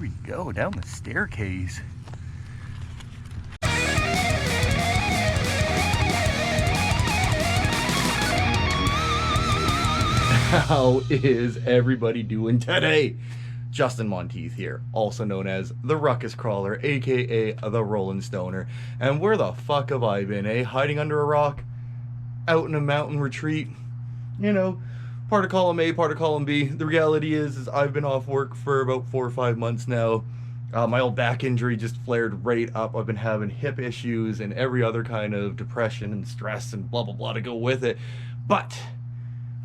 we go, down the staircase. How is everybody doing today? Justin Monteith here, also known as the Ruckus Crawler, aka the Rolling Stoner. And where the fuck have I been, eh? Hiding under a rock? Out in a mountain retreat? You know, part of column A, part of column B. The reality is I've been off work for about 4 or 5 months now. My old back injury just flared right up. I've been having hip issues and every other kind of depression and stress and blah blah blah to go with it. But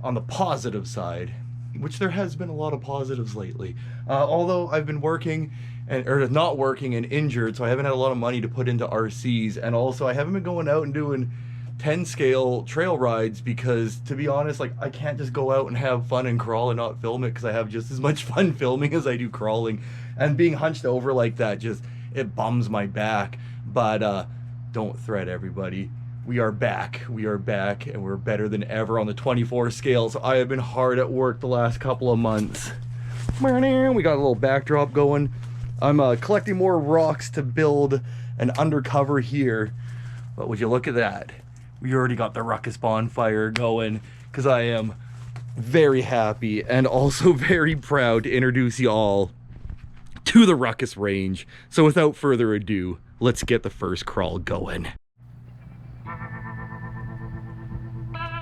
on the positive side, which there has been a lot of positives lately, although I've been working or not working and injured, so I haven't had a lot of money to put into RCs, and also I haven't been going out and doing 10 scale trail rides because, to be honest, like, I can't just go out and have fun and crawl and not film it, because I have just as much fun filming as I do crawling, and being hunched over like that, just, it bums my back. But don't fret, everybody. We are back, and we're better than ever on the 24 scale. So I have been hard at work the last couple of months. We got a little backdrop going. I'm collecting more rocks to build an undercover here. But would you look at that? We already got the Ruckus bonfire going, because I am very happy and also very proud to introduce you all to the Ruckus Range. So without further ado, let's get the first crawl going.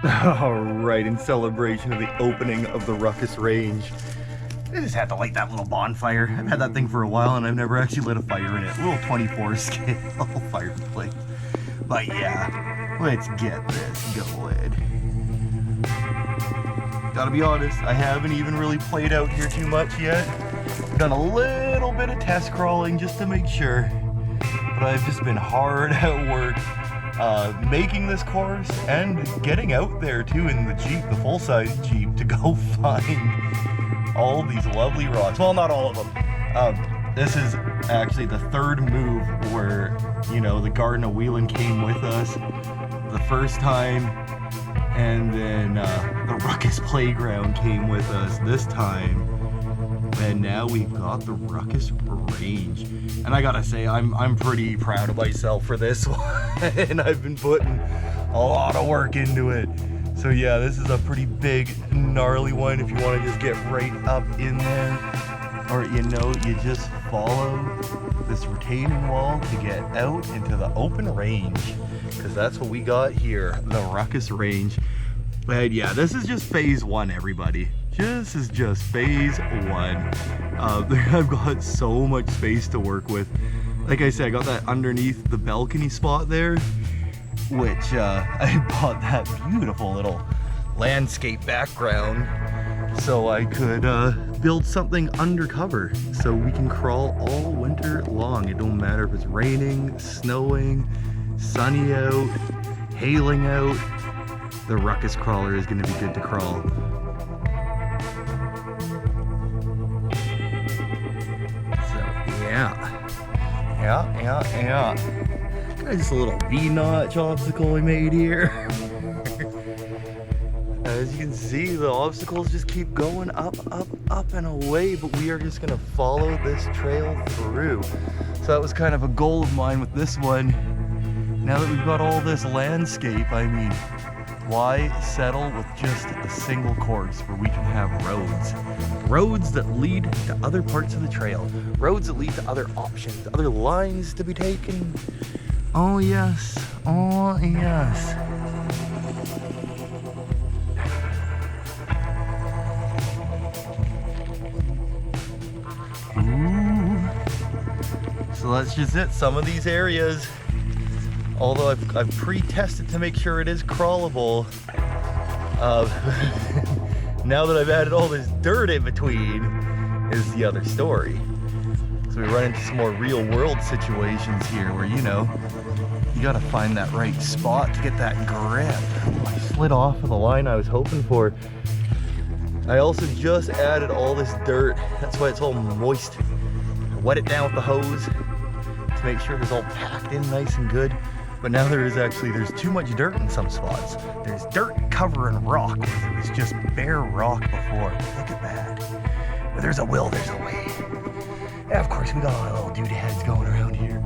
Alright, in celebration of the opening of the Ruckus Range, I just had to light that little bonfire. I've had that thing for a while and I've never actually lit a fire in it. A little 24 scale fireplace. But yeah, let's get this going. Gotta be honest, I haven't even really played out here too much yet. Done a little bit of test crawling just to make sure. But I've just been hard at work making this course and getting out there too in the Jeep, the full-size Jeep, to go find all these lovely rocks. Well, not all of them. This is actually the third move where, you know, the Garden of Wheeling came with us the first time, and then the Ruckus Playground came with us this time, and now we've got the Ruckus Range. And I gotta say, I'm pretty proud of myself for this one. And I've been putting a lot of work into it. So yeah, this is a pretty big, gnarly one. If you want to just get right up in there, or you know, you just follow this retaining wall to get out into the open range, because that's what we got here, the Ruckus Range. And yeah, this is just phase one, everybody. This is just phase one. I've got so much space to work with. Like I said, I got that underneath the balcony spot there, which I bought that beautiful little landscape background so I could build something undercover so we can crawl all winter long. It don't matter if it's raining, snowing, sunny out, hailing out, the Ruckus Crawler is going to be good to crawl. Yeah. Got just a little V-notch obstacle we made here. As you can see, the obstacles just keep going up and away, but we are just gonna follow this trail through. So that was kind of a goal of mine with this one. Now that we've got all this landscape, I mean, why settle with just a single course where we can have roads? Roads that lead to other parts of the trail. Roads that lead to other options, other lines to be taken. Oh yes, oh yes. Ooh. So that's just it, some of these areas. Although I've pre-tested to make sure it is crawlable. Now that I've added all this dirt in between is the other story. So we run into some more real world situations here where, you know, you gotta find that right spot to get that grip. I slid off of the line I was hoping for. I also just added all this dirt. That's why it's all moist. I wet it down with the hose to make sure it was all packed in nice and good. But now there's too much dirt in some spots. There's dirt covering rock where there was just bare rock before. But look at that. Where there's a will, there's a way. And of course, we got all our little doodads going around here.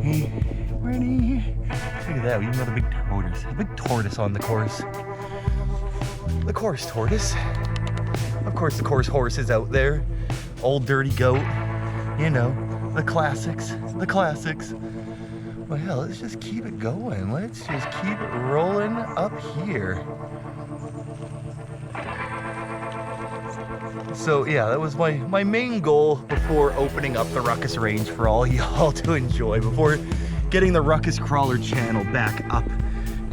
Hey, Rennie. Look at that, we even got a big tortoise on the course. The course tortoise. Of course, the course horse is out there. Old dirty goat. You know, the classics. The classics. Well, hell, let's just keep it going. Let's just keep it rolling up here. So yeah, that was my main goal before opening up the Ruckus Range for all y'all to enjoy, before getting the Ruckus Crawler channel back up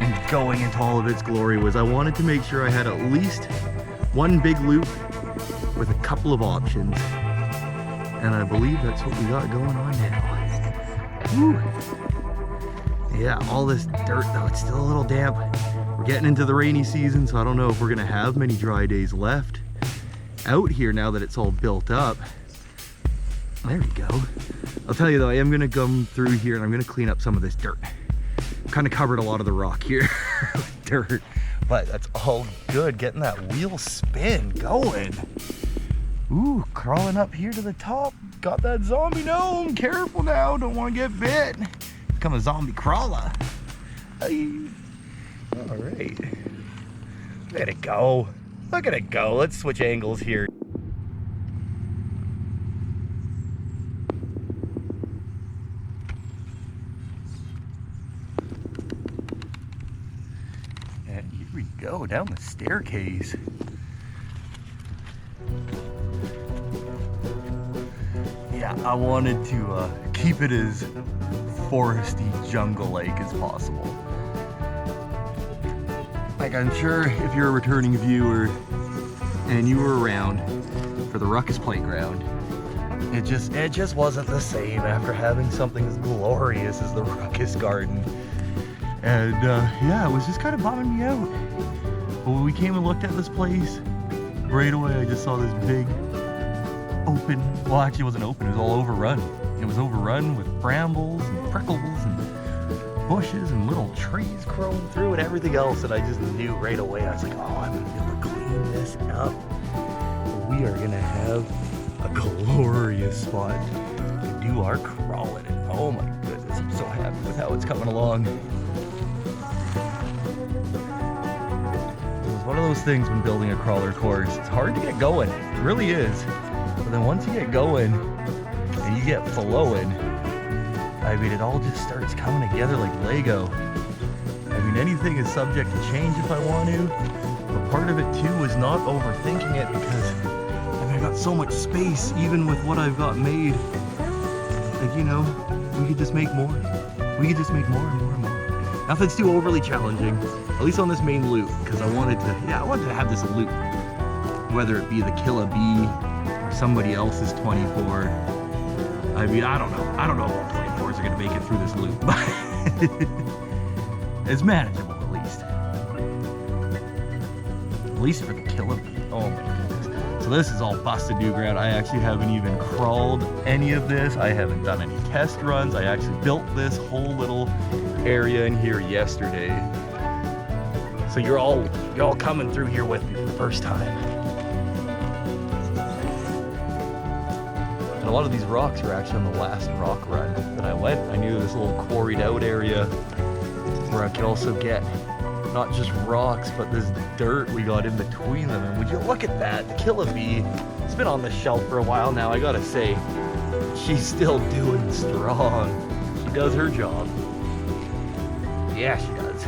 and going into all of its glory, was I wanted to make sure I had at least one big loop with a couple of options. And I believe that's what we got going on now. Woo. Yeah, all this dirt though, it's still a little damp. We're getting into the rainy season, so I don't know if we're gonna have many dry days left out here now that it's all built up. There we go. I'll tell you though, I am gonna come through here and I'm gonna clean up some of this dirt. Kind of covered a lot of the rock here with dirt, but that's all good. Getting that wheel spin going. Ooh, crawling up here to the top. Got that zombie gnome. Careful now, don't want to get bit. Become a zombie crawler. Hey. All right. Look at it go. Look at it go. Let's switch angles here. And here we go down the staircase. Yeah, I wanted to keep it as foresty, jungle-like as possible. Like, I'm sure if you're a returning viewer and you were around for the Ruckus Playground, it just wasn't the same after having something as glorious as the Ruckus Garden. And yeah, it was just kind of bumming me out. But when we came and looked at this place, right away I just saw this big open, well actually it wasn't open, it was all overrun. It was overrun with brambles and prickles and bushes and little trees growing through and everything else, and I just knew right away. I was like, oh, I'm gonna be able to clean this up. We are gonna have a glorious spot to do our crawling in. Oh my goodness, I'm so happy with how it's coming along. It's one of those things when building a crawler course, it's hard to get going, it really is. But then once you get going and you get flowing, I mean, it all just starts coming together like Lego. I mean, anything is subject to change if I want to, but part of it too is not overthinking it, because I mean, I got so much space even with what I've got made. Like, you know, we could just make more. We could just make more and more and more. Nothing's too overly challenging, at least on this main loop, because I wanted to have this loop, whether it be the Kill a Bee or somebody else's 24. I mean, I don't know if all 24s are gonna make it through this loop, but it's manageable at least for the Kill a Bee. Oh my goodness. So this is all busted new ground. I actually haven't even crawled any of this. I haven't done any test runs. I actually built this whole little area in here yesterday. So you're all coming through here with me for the first time. A lot of these rocks are actually on the last rock run that I went. I knew this little quarried out area where I could also get not just rocks, but this dirt we got in between them. And would you look at that? The Kill a Bee, it's been on the shelf for a while now. I gotta say, she's still doing strong. She does her job. Yeah, she does.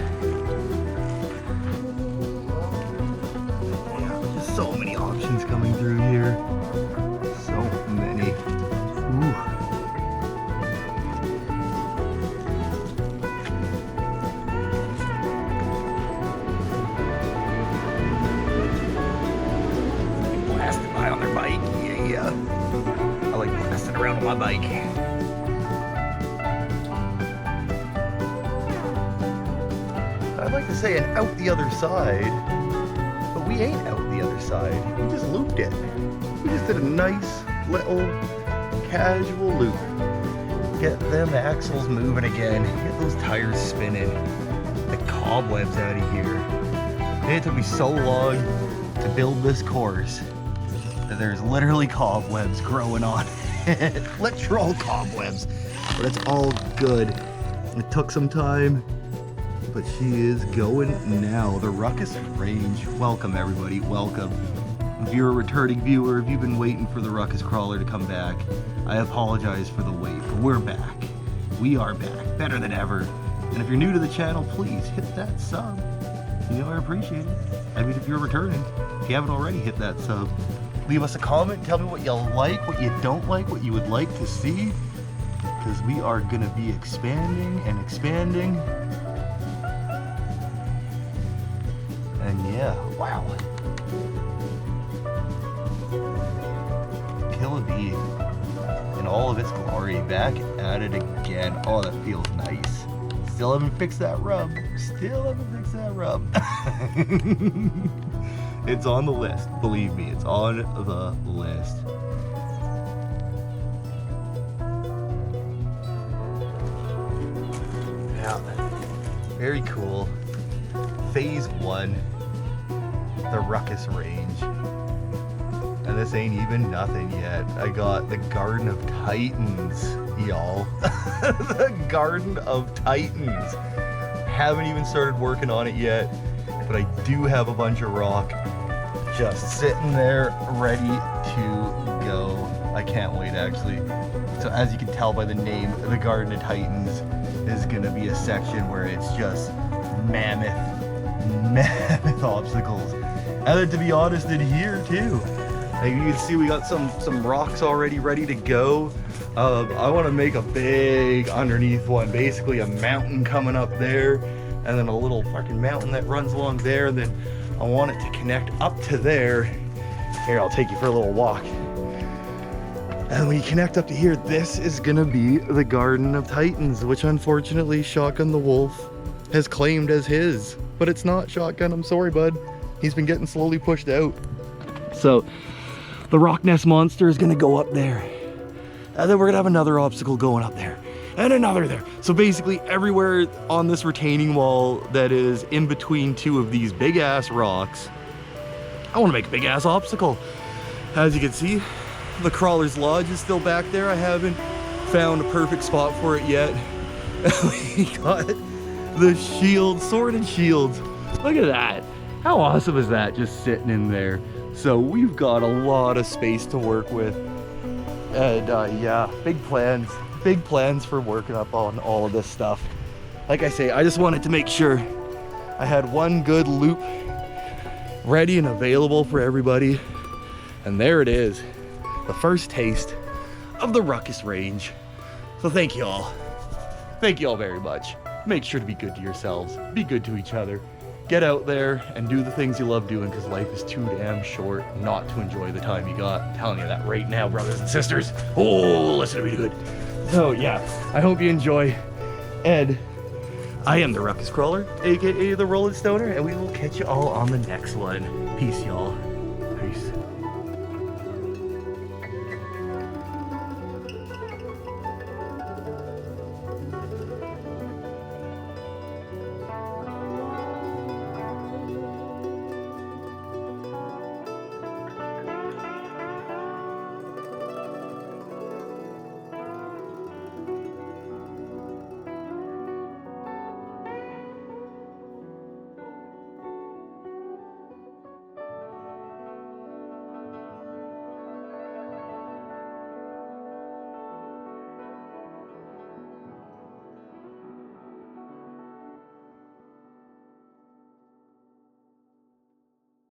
Yeah, just so many options coming through here. So many. Ooh. Blasting by on their bike. Yeah. I like blasting around on my bike. I'd like to say an out the other side, but we ain't out the other side. We just looped it. We just did a nice little casual loop. Get them axles moving again. Get those tires spinning. The cobwebs out of here. It took me so long to build this course that there's literally cobwebs growing on Literal cobwebs. But it's all good. It took some time, but she is going now. The Ruckus Range. Welcome, everybody. Welcome. If you're a returning viewer, if you've been waiting for the Ruckus Crawler to come back, I apologize for the wait, but we're back. We are back, better than ever. And if you're new to the channel, please hit that sub. You know I appreciate it. I mean, if you're returning, if you haven't already, hit that sub. Leave us a comment, tell me what you like, what you don't like, what you would like to see, because we are gonna be expanding and expanding. And yeah, wow. Kill a bee in all of its glory, back at it again. Oh, that feels nice. Still haven't fixed that rub. Still haven't fixed that rub. It's on the list, believe me, it's on the list. Yeah, very cool. Phase 1, the Ruckus Range. And this ain't even nothing yet. I got the Garden of Titans, y'all. The Garden of Titans. Haven't even started working on it yet, but I do have a bunch of rock just sitting there ready to go. I can't wait, actually. So as you can tell by the name, the Garden of Titans is gonna be a section where it's just mammoth obstacles. And then, to be honest, in here too, like you can see, we got some rocks already ready to go. I want to make a big underneath one, basically a mountain coming up there, and then a little fucking mountain that runs along there, and then I want it to connect up to there. Here, I'll take you for a little walk. And when you connect up to here, this is gonna be the Garden of Titans, which unfortunately Shotgun the Wolf has claimed as his, but it's not, Shotgun. I'm sorry, bud. He's been getting slowly pushed out. So the Rock Nest Monster is gonna go up there. And then we're gonna have another obstacle going up there. And another there. So basically everywhere on this retaining wall that is in between two of these big ass rocks, I wanna make a big ass obstacle. As you can see, the Crawler's Lodge is still back there. I haven't found a perfect spot for it yet. We got the shield, sword and shields. Look at that. How awesome is that, just sitting in there? So we've got a lot of space to work with. And yeah, big plans for working up on all of this stuff. Like I say, I just wanted to make sure I had one good loop ready and available for everybody. And there it is, the first taste of the Ruckus Range. So thank you all. Thank you all very much. Make sure to be good to yourselves, be good to each other. Get out there and do the things you love doing, because life is too damn short not to enjoy the time you got. I'm telling you that right now, brothers and sisters. Oh, listen to me good. So yeah, I hope you enjoy. And I am the Ruckus Crawler, aka the Rolling Stoner, and we will catch you all on the next one. Peace, y'all. Peace.